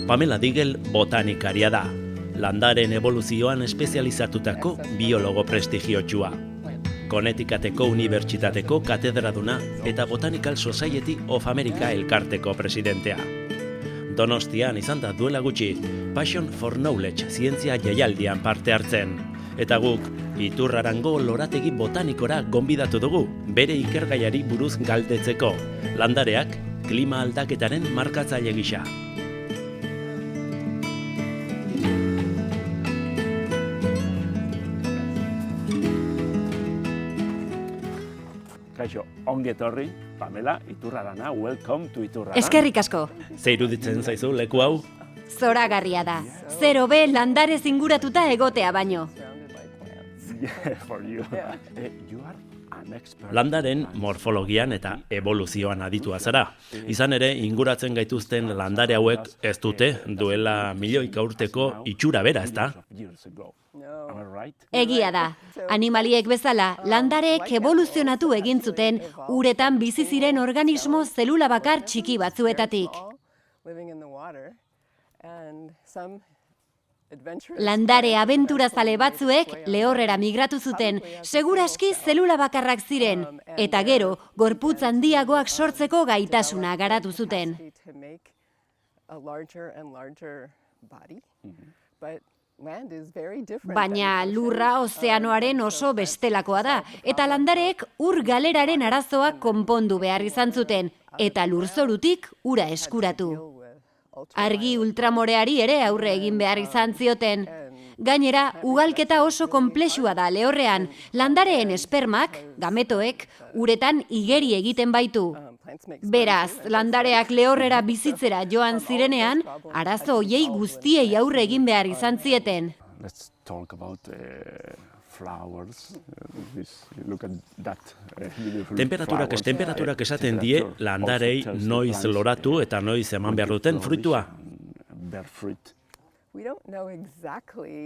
Pamela Digel botanikaria da, landaren evoluzioan espezializatutako biologo prestigiotsua. Connecticuteko Unibertsitateko katedraduna eta Botanical Society of America elkarteko presidentea. Donostian izan da duela gutxi Passion for Knowledge zientzia jaialdian parte hartzen. Eta guk, Iturrarango lorategi botanikora gonbidatu dugu, bere ikergaiari buruz galdetzeko, landareak klima aldaketaren markatzaile gisa. Kaixo, ongi etorri, Pamela, Iturrarana, welcome to Iturrara. Eskerrik asko. Ze iruditzen zaizu leku hau? Zoragarria da. Zero be landarez inguratuta egotea baino. Yeah, for you. You are an expert. Landaren morfologian eta evoluzioan aditua zara. Izan ere, inguratzen gaituzten landare hauek ez dute duela milioika urteko itxura bera, ezta? Egia da. Animaliek bezala, landareek evoluzionatu egin zuten uretan bizi ziren organismo zelula bakar txiki batzuetatik. Landare abenturazale batzuek lehorrera migratu zuten, seguraski zelula bakarrak ziren, eta gero, gorputz handiagoak sortzeko gaitasuna garatu zuten. Baina lurra ozeanoaren oso bestelakoa da, eta landareek ur galeraren arazoak konpondu behar izan zuten, eta lurzorutik ura eskuratu. Argi ultramoreari ere aurre egin behar izan zioten. Gainera, ugalketa oso konplexua da lehorrean, landareen espermak, gametoek, uretan igeri egiten baitu. Beraz, landareak lehorrera bizitzera joan zirenean, arazo hoiei guztiei aurre egin behar izan zieten. Let's talk about flowers. Look at that. Temperaturak esaten die landarei noiz loratu eta noiz eman behar duten fruitua.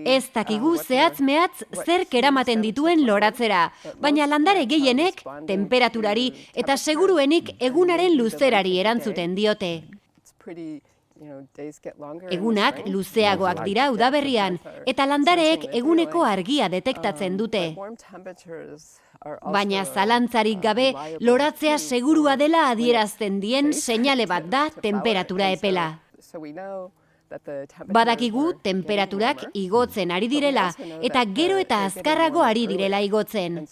Ez dakigu zehatz-mehatz zerk eramaten dituen loratzera, baina landare gehienek temperaturari eta seguruenik egunaren luzerari erantzuten diote. Egunak luzeagoak dira udaberrian, eta landareek eguneko argia detektatzen dute. Baina zalantzarik gabe, loratzea segurua dela adierazten dien seinale bat da temperatura epela. Badakigu temperaturak igotzen ari direla, eta gero eta azkarrago ari direla igotzen.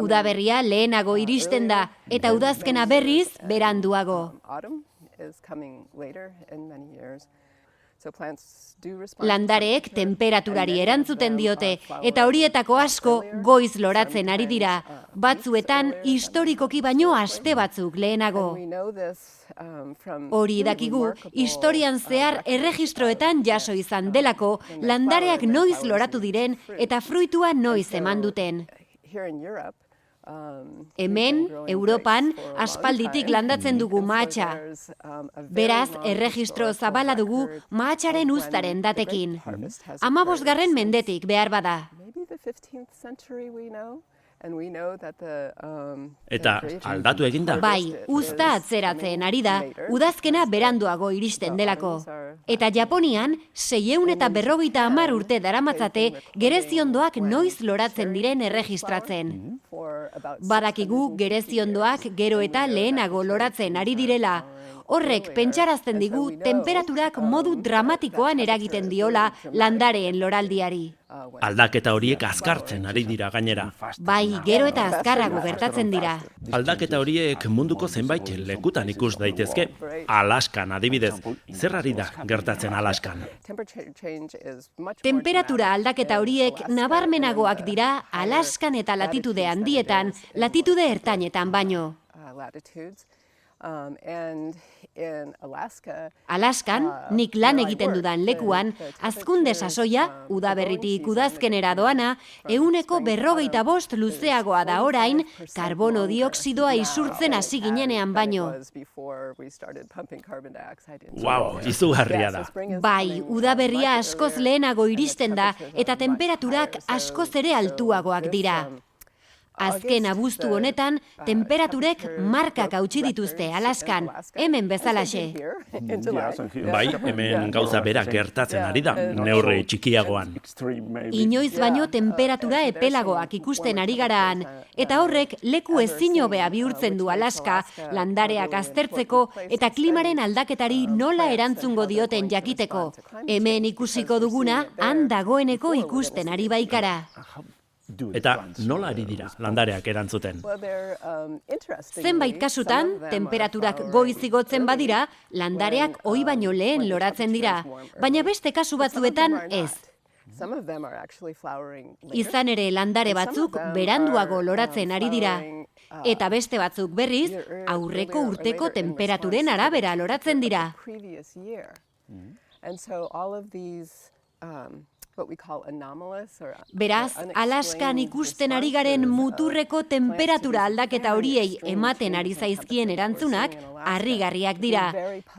Udaberria lehenago iristen da, eta udazkena berriz beranduago. Landareek temperaturari erantzuten diote, eta horietako asko goiz loratzen ari dira, batzuetan historikoki baino aste batzuk lehenago. Hori dakigu, historian zehar erregistroetan jaso izan delako, landareak noiz loratu diren eta fruitua noiz eman duten. Hemen, Europan, aspalditik landatzen dugu mahatsa. Beraz, erregistro zabala dugu mahatsaren uztaren datekin. 15. mendetik behar bada. Eta aldatu egin da? Bai, uzta atzeratzen ari da, udazkena beranduago iristen delako. Eta Japonian, 650 urte daramatzate gereziondoak noiz loratzen diren erregistratzen. Badakigu gereziondoak gero eta lehenago loratzen ari direla. Horrek pentsarazten digu temperaturak modu dramatikoan eragiten diola landareen loraldiari. Aldaketa horiek azkartzen ari dira gainera. Bai, gero eta azkarrago gertatzen dira. Aldaketa horiek munduko zenbait lekutan ikus daitezke. Alaskan adibidez, zer ari da gertatzen Alaskan? Temperatura aldaketa horiek nabarmenagoak dira Alaskan eta latitude handietan, latitude ertainetan baino. Alaskan, nik lan egiten dudan lekuan, hazkunde sasoia, udaberritik udazkenera doana, 155 luzeagoa da orain, karbono dioxidoa isurtzen hasi ginenean baino. Wow, izugarria da. Bai, udaberria askoz lehenago iristen da, eta temperaturak askoz ere altuagoak dira. Azken abuztu honetan, temperaturek markak hautsi dituzte Alaskan, hemen bezalaxe. Bai, hemen gauza berak gertatzen ari da, neurri txikiagoan. Inoiz baino temperatura epelagoak ikusten ari garaan, eta horrek leku ezin hobea bihurtzen du Alaska, landareak aztertzeko eta klimaren aldaketari nola erantzungo dioten jakiteko. Hemen ikusiko duguna, han dagoeneko ikusten ari baikara. Eta nola ari dira landareak erantzuten? Zenbait kasutan, temperaturak goiz igotzen badira, landareak ohi baino lehen loratzen dira, baina beste kasu batzuetan ez. Izan ere landare batzuk beranduago loratzen ari dira, eta beste batzuk berriz, aurreko urteko temperaturen arabera loratzen dira. Beraz, Alaskan ikusten ari garen muturreko temperatura aldaketa horiei ematen ari zaizkien erantzunak harrigarriak dira.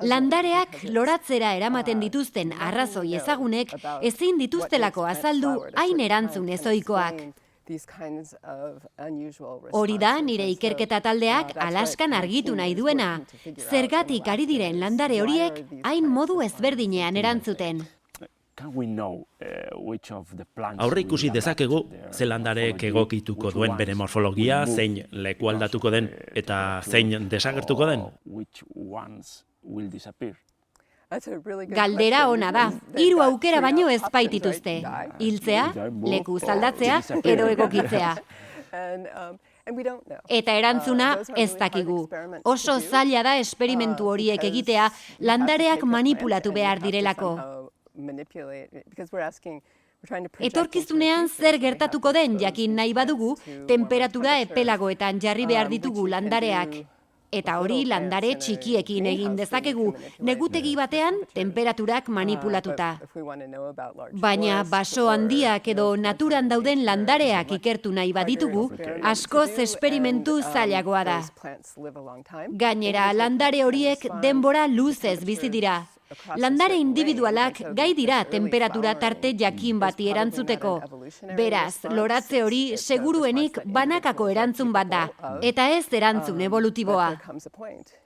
Landareak loratzera eramaten dituzten arrazoi ezagunek ezin dituztelako azaldu hain erantzun ezoikoak. Hori da nire ikerketa taldeak Alaskan argitu nahi duena. Zergatik ari diren landare horiek hain modu ezberdinean erantzuten. Aurre ikusi dezakegu ze landareek egokituko duen bere morfologia, zein leku aldatuko den eta zein desagertuko den? Galdera ona da, 3 aukera baino ez baitituzte. Hiltzea, leku aldatzea edo egokitzea. Eta erantzuna ez dakigu. Oso zaila da esperimentu horiek egitea, landareak manipulatu behar direlako. Etorkizunean zer gertatuko den jakin nahi badugu, temperatura epelagoetan jarri behar ditugu landareak. Eta hori landare txikiekin egin dezakegu, negutegi batean temperaturak manipulatuta. Baina baso handiak edo naturan dauden landareak ikertu nahi baditugu, askoz esperimentu zailagoa da. Gainera, landare horiek denbora luzez bizi dira. Landare individualak gai dira temperatura tarte jakin bati erantzuteko. Beraz, loratze hori seguruenik banakako erantzun bat da, eta ez erantzun evolutiboa.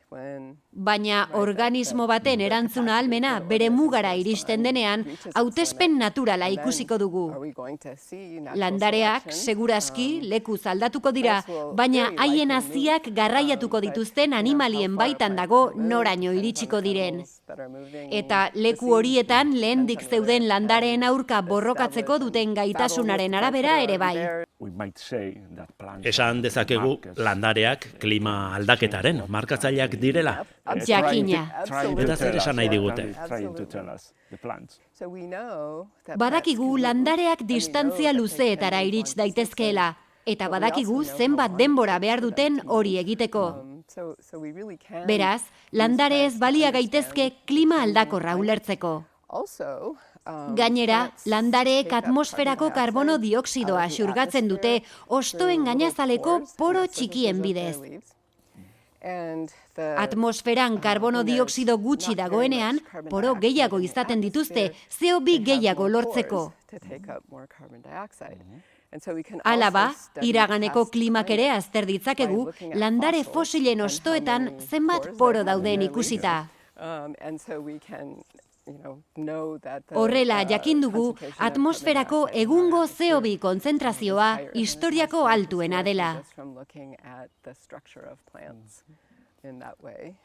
Baina organismo baten erantzuna ahalmena bere mugara iristen denean, hautespen naturala ikusiko dugu. Landareak segurazki lekuz aldatuko dira, baina haien haziak garraiatuko dituzten animalien baitan dago noraino iritsiko diren. Eta leku horietan lehendik zeuden landareen aurka borrokatzeko duten gaitasunaren arabera ere bai. Esan dezakegu landareak klima aldaketaren markatzaileak direla. Jakina. Eta zer esan nahi digute? Badakigu landareak distantzia luzeetara irits daitezkeela, eta badakigu zenbat denbora behar duten hori egiteko. Beraz, landareez balia gaitezke klima aldakorra ulertzeko. Gainera, landareek atmosferako karbono dioxidoa xurgatzen dute hostoen gainazaleko poro txikien bidez. Atmosferan karbono dioxido gutxi dagoenean, poro gehiago izaten dituzte, CO2 gehiago lortzeko. Hala ba, iraganeko klimak ere azter ditzakegu, landare fosilen hostoetan zenbat poro dauden ikusita. Horrela jakin dugu, atmosferako egungo CO2 kontzentrazioa historiako altuena dela.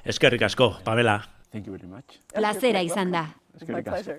Eskerrik asko, Pamela. Plazera izan da. Eskerrik asko.